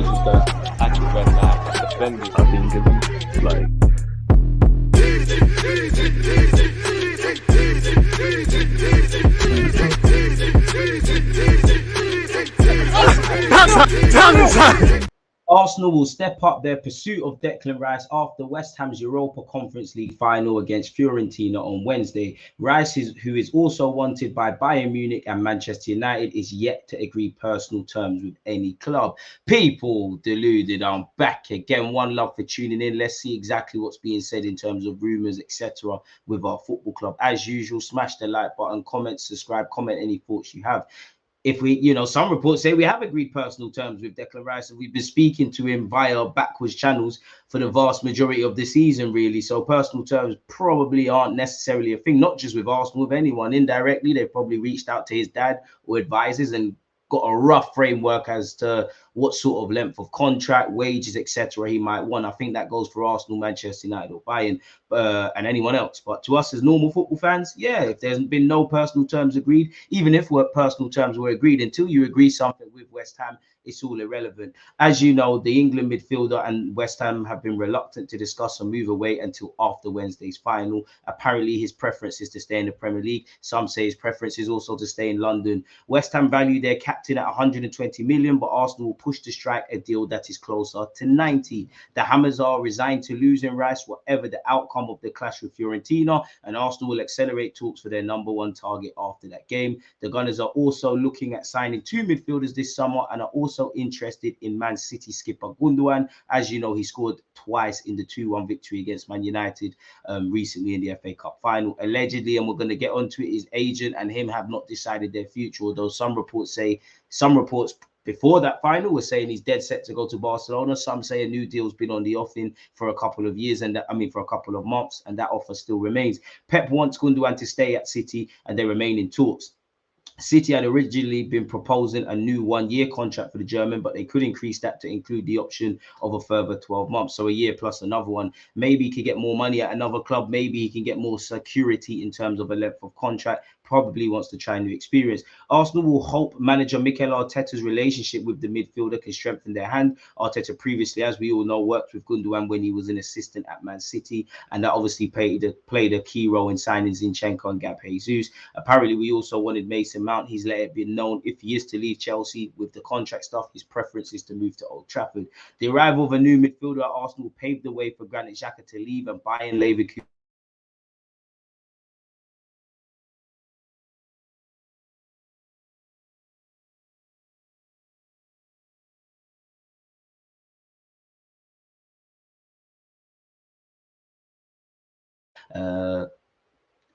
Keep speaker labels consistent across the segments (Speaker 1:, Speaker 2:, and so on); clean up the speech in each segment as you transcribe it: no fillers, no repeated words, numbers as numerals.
Speaker 1: just the act when defending.
Speaker 2: I think it's like
Speaker 3: Arsenal will step up their pursuit of Declan Rice after West Ham's Europa Conference League final against Fiorentina on Wednesday. Rice, who is also wanted by Bayern Munich and Manchester United, is yet to agree personal terms with any club. People deluded, I'm back again. One love for tuning in. Let's see exactly what's being said in terms of rumours, etc. with our football club. As usual, smash the like button, comment, subscribe, comment any thoughts you have. If we, some reports say we have agreed personal terms with Declan Rice, and we've been speaking to him via backwards channels for the vast majority of the season, really. So personal terms probably aren't necessarily a thing, not just with Arsenal, with anyone. Indirectly, they've probably reached out to his dad or advisors and got a rough framework as to what sort of length of contract, wages, etc. he might want. I think that goes for Arsenal, Manchester United, or Bayern, and anyone else. But to us as normal football fans, yeah, if there's been no personal terms agreed, even if personal terms were agreed, until you agree something with West Ham, it's all irrelevant. As you know, the England midfielder and West Ham have been reluctant to discuss a move away until after Wednesday's final. Apparently, his preference is to stay in the Premier League. Some say his preference is also to stay in London. West Ham value their captain at 120 million, but Arsenal will push to strike a deal that is closer to 90. The Hammers are resigned to losing Rice, whatever the outcome of the clash with Fiorentina, and Arsenal will accelerate talks for their number one target after that game. The Gunners are also looking at signing two midfielders this summer and are also interested in Man City skipper Gundogan. As you know, he scored twice in the 2-1 victory against Man United recently in the FA Cup final. Allegedly, and we're going to get onto it, his agent and him have not decided their future, although some reports before that final were saying he's dead set to go to Barcelona. Some say a new deal's been on the offing for a couple of years, for a couple of months, and that offer still remains. Pep wants Gundogan to stay at City, and they remain in talks. City had originally been proposing a new one-year contract for the German, but they could increase that to include the option of a further 12 months. So a year plus another one. Maybe he could get more money at another club. Maybe he can get more security in terms of a length of contract. Probably wants to try new experience. Arsenal will hope manager Mikel Arteta's relationship with the midfielder can strengthen their hand. Arteta previously, as we all know, worked with Gundogan when he was an assistant at Man City, and that obviously played a key role in signing Zinchenko and Gabriel Jesus. Apparently, we also wanted Mason Mount. He's let it be known if he is to leave Chelsea with the contract stuff, his preference is to move to Old Trafford. The arrival of a new midfielder at Arsenal paved the way for Granit Xhaka to leave and Bayern Leverkusen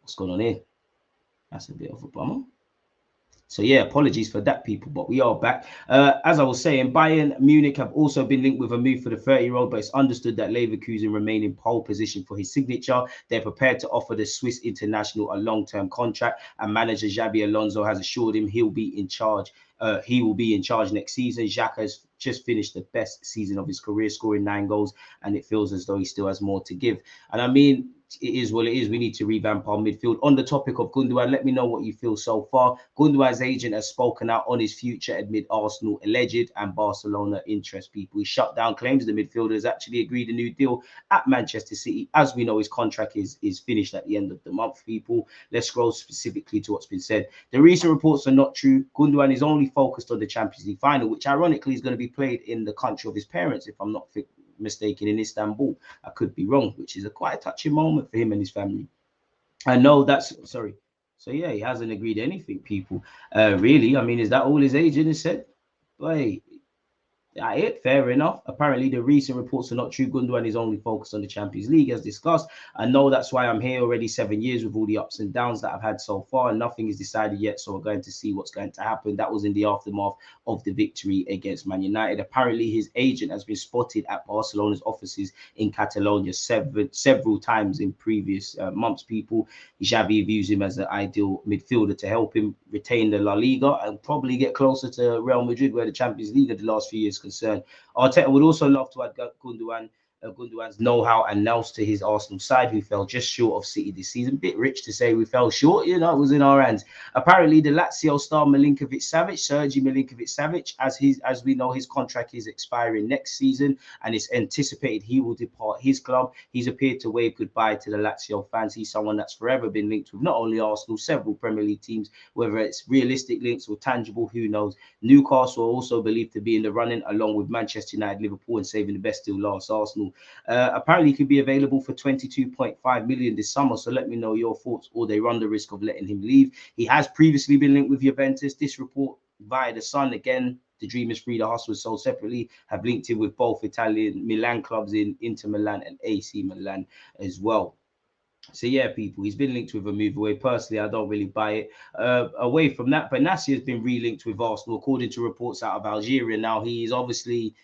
Speaker 3: what's going on here? That's a bit of a bummer. So yeah, apologies for that, people, but we are back. As I was saying, Bayern Munich have also been linked with a move for the 30-year-old, but it's understood that Leverkusen remain in pole position for his signature. They're prepared to offer the Swiss international a long-term contract, and manager Xabi Alonso has assured him he'll be in charge. He will be in charge next season. Xhaka has just finished the best season of his career, scoring 9 goals, and it feels as though he still has more to give. And I mean, it is what it is. We need to revamp our midfield. On the topic of Gundogan, let me know what you feel so far. Gundogan's agent has spoken out on his future amid Arsenal alleged and Barcelona interest. People, he shut down claims the midfielder has actually agreed a new deal at Manchester City. As we know, his contract is finished at the end of the month. People, let's scroll specifically to what's been said. The recent reports are not true. Gundogan is only focused on the Champions League final, which ironically is going to be played in the country of his parents, if I'm not mistaken, in Istanbul. I could be wrong, which is quite a touching moment for him and his family. I know that's sorry. So yeah, he hasn't agreed anything, people. Really, I mean, is that all his agent has said? Boy, fair enough. Apparently, the recent reports are not true. Gundogan is only focused on the Champions League, as discussed. I know that's why I'm here already 7 years with all the ups and downs that I've had so far. Nothing is decided yet, so we're going to see what's going to happen. That was in the aftermath of the victory against Man United. Apparently, his agent has been spotted at Barcelona's offices in Catalonia several times in previous months. People, Xavi views him as the ideal midfielder to help him retain the La Liga and probably get closer to Real Madrid, where the Champions League of the last few years concerned. Arteta would also love to add Gundogan Gundogan's know-how and nous to his Arsenal side, who fell just short of City this season. Bit rich to say we fell short, you know, it was in our hands. Apparently, the Lazio star Sergi Milinkovic-Savic, as we know, his contract is expiring next season, and it's anticipated he will depart his club. He's appeared to wave goodbye to the Lazio fans. He's someone that's forever been linked with not only Arsenal, several Premier League teams, whether it's realistic links or tangible, who knows. Newcastle are also believed to be in the running, along with Manchester United, Liverpool, and saving the best till last, Arsenal. Apparently, he could be available for 22.5 million this summer. So let me know your thoughts, or they run the risk of letting him leave. He has previously been linked with Juventus. This report via the Sun, again, the dream is free, the hustle is sold separately, have linked him with both Italian Milan clubs in Inter Milan and AC Milan as well. So yeah, people, he's been linked with a move away. Personally, I don't really buy it. Away from that, Bennacer has been relinked with Arsenal, according to reports out of Algeria. Now, he is obviously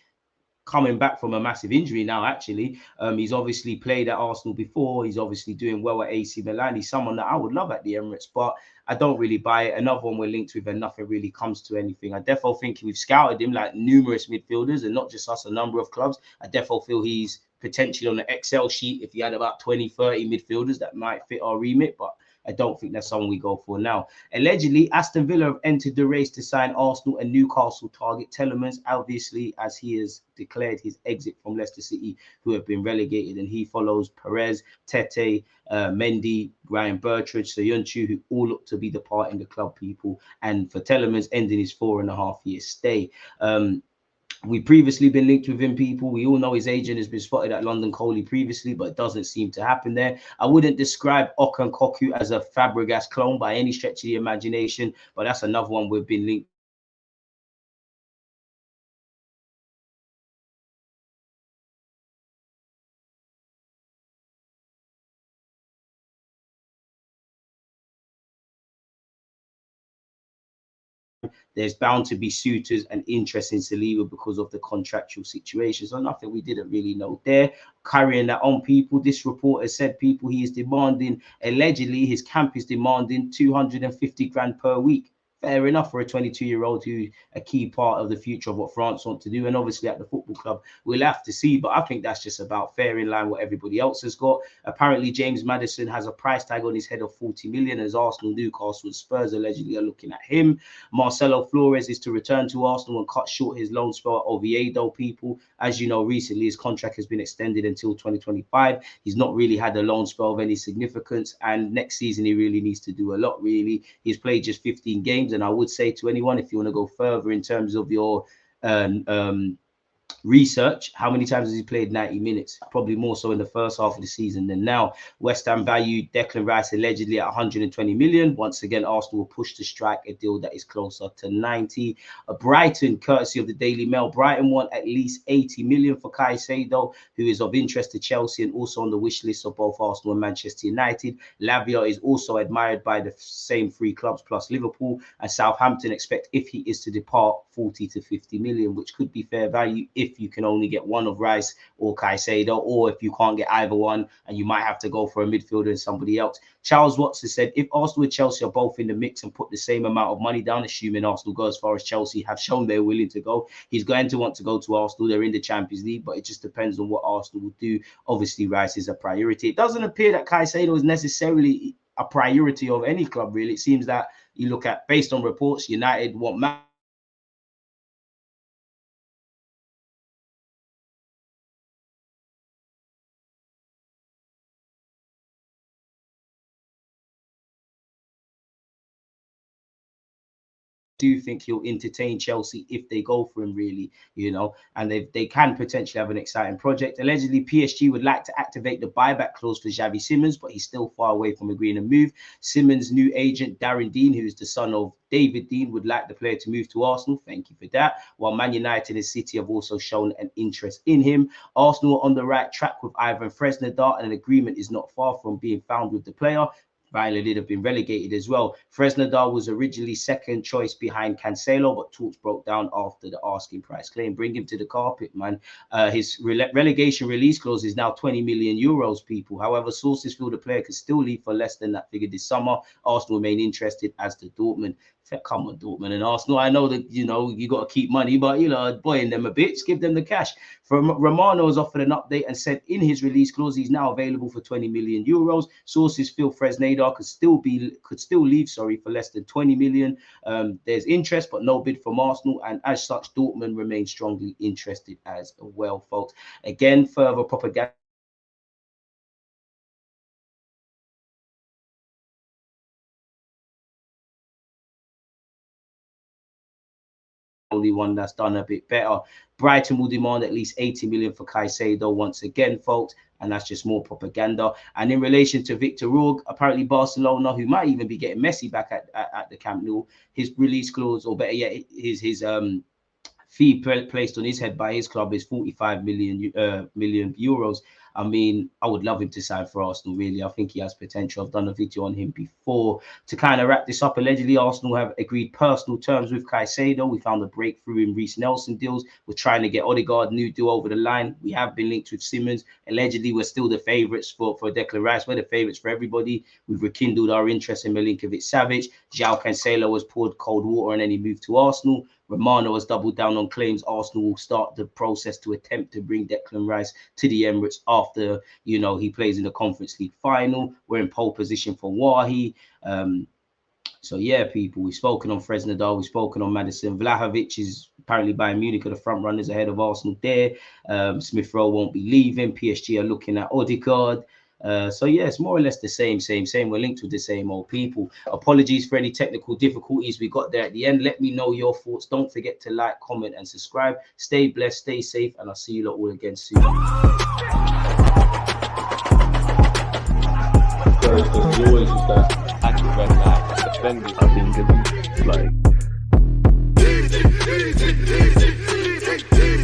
Speaker 3: coming back from a massive injury now, actually. He's obviously played at Arsenal before. He's obviously doing well at AC Milan. He's someone that I would love at the Emirates, but I don't really buy it. Another one we're linked with and nothing really comes to anything. I definitely think we've scouted him like numerous midfielders, and not just us, a number of clubs. I definitely feel he's potentially on the Excel sheet if you had about 20, 30 midfielders that might fit our remit, but I don't think that's someone we go for now. Allegedly, Aston Villa have entered the race to sign Arsenal and Newcastle target Telemans, obviously, as he has declared his exit from Leicester City, who have been relegated, and he follows Perez, Tete, Mendy, Ryan Bertrand, Soyuncu, who all look to be departing the club, people, and for Telemans ending his 4.5-year stay. We've previously been linked with him, people. We all know his agent has been spotted at London Coley previously, but it doesn't seem to happen there. I wouldn't describe Okan Koku as a Fabregas clone by any stretch of the imagination, but that's another one we've been linked. There's bound to be suitors and interest in Saliba because of the contractual situation. So nothing we didn't really know there. Carrying that on, people, this report has said, people, he is demanding, allegedly, his camp is demanding 250 grand per week. Fair enough for a 22-year-old who's a key part of the future of what France want to do. And obviously at the football club, we'll have to see. But I think that's just about fair in line what everybody else has got. Apparently, James Maddison has a price tag on his head of 40 million, as Arsenal, Newcastle, and Spurs allegedly are looking at him. Marcelo Flores is to return to Arsenal and cut short his loan spell at Oviedo, people. As you know, recently his contract has been extended until 2025. He's not really had a loan spell of any significance. And next season, he really needs to do a lot, really. He's played just 15 games. And I would say to anyone, if you want to go further in terms of your research, how many times has he played 90 minutes? Probably more so in the first half of the season than now. West Ham valued Declan Rice allegedly at 120 million. Once again, Arsenal will push to strike a deal that is closer to 90. Brighton, courtesy of the Daily Mail, Brighton want at least 80 million for Caicedo, who is of interest to Chelsea and also on the wish list of both Arsenal and Manchester United. Lavia is also admired by the same three clubs plus Liverpool, and Southampton expect, if he is to depart, 40 to 50 million, which could be fair value if you can only get one of Rice or Caicedo, or if you can't get either one and you might have to go for a midfielder and somebody else. Charles Watson said, if Arsenal and Chelsea are both in the mix and put the same amount of money down, assuming Arsenal go as far as Chelsea have shown they're willing to go, he's going to want to go to Arsenal. They're in the Champions League, but it just depends on what Arsenal will do. Obviously, Rice is a priority. It doesn't appear that Caicedo is necessarily a priority of any club, really. It seems that you look at, based on reports, United want do think he'll entertain Chelsea if they go for him, really, you know, and they can potentially have an exciting project. Allegedly, PSG would like to activate the buyback clause for Xavi Simons, but he's still far away from agreeing a move. Simons' new agent, Darren Dean, who is the son of David Dean, would like the player to move to Arsenal. Thank you for that. While Man United and City have also shown an interest in him. Arsenal are on the right track with Ivan Fresneda, and an agreement is not far from being found with the player. Valladolid have been relegated as well. Fresneda was originally second choice behind Cancelo, but talks broke down after the asking price claim. Bring him to the carpet, man. His relegation release clause is now 20 million euros, people. However, sources feel the player could still leave for less than that figure this summer. Arsenal remain interested, as the Dortmund. Come on, Dortmund and Arsenal. I know that, you know, you got to keep money, but, you know, boying them a bit, give them the cash. Romano has offered an update and said in his release clause he's now available for 20 million euros. Sources feel Fresneda could still leave for less than 20 million. There's interest, but no bid from Arsenal, and as such, Dortmund remains strongly interested as well, folks. Again, further propaganda. Only one that's done a bit better. Brighton will demand at least 80 million for Caicedo once again, folks, and that's just more propaganda. And in relation to Victor Roig, apparently Barcelona, who might even be getting Messi back at the Camp Nou, his release clause, or better yet, his fee placed on his head by his club is 45 million euros. I mean, I would love him to sign for Arsenal, really. I think he has potential. I've done a video on him before. To kind of wrap this up, allegedly, Arsenal have agreed personal terms with Caicedo. We found a breakthrough in Reece Nelson deals. We're trying to get Odegaard new deal over the line. We have been linked with Simmons. Allegedly, we're still the favourites for Declan Rice. We're the favourites for everybody. We've rekindled our interest in Milinkovic-Savic. João Cancelo has poured cold water and then he moved to Arsenal. Romano has doubled down on claims Arsenal will start the process to attempt to bring Declan Rice to the Emirates after, you know, he plays in the Conference League final. We're in pole position for Wahi. So, yeah, people, we've spoken on Fresneda, we've spoken on Maddison. Vlahovic is apparently Bayern Munich are the front runners ahead of Arsenal there. Smith Rowe won't be leaving. PSG are looking at Odegaard. So yeah, it's more or less the same. We're linked with the same old people. Apologies for any technical difficulties we got there at the end. Let me know your thoughts. Don't forget to like, comment, and subscribe. Stay blessed, stay safe, and I'll see you lot all again soon.
Speaker 1: There's always just that active red flag defending.
Speaker 2: I think it's like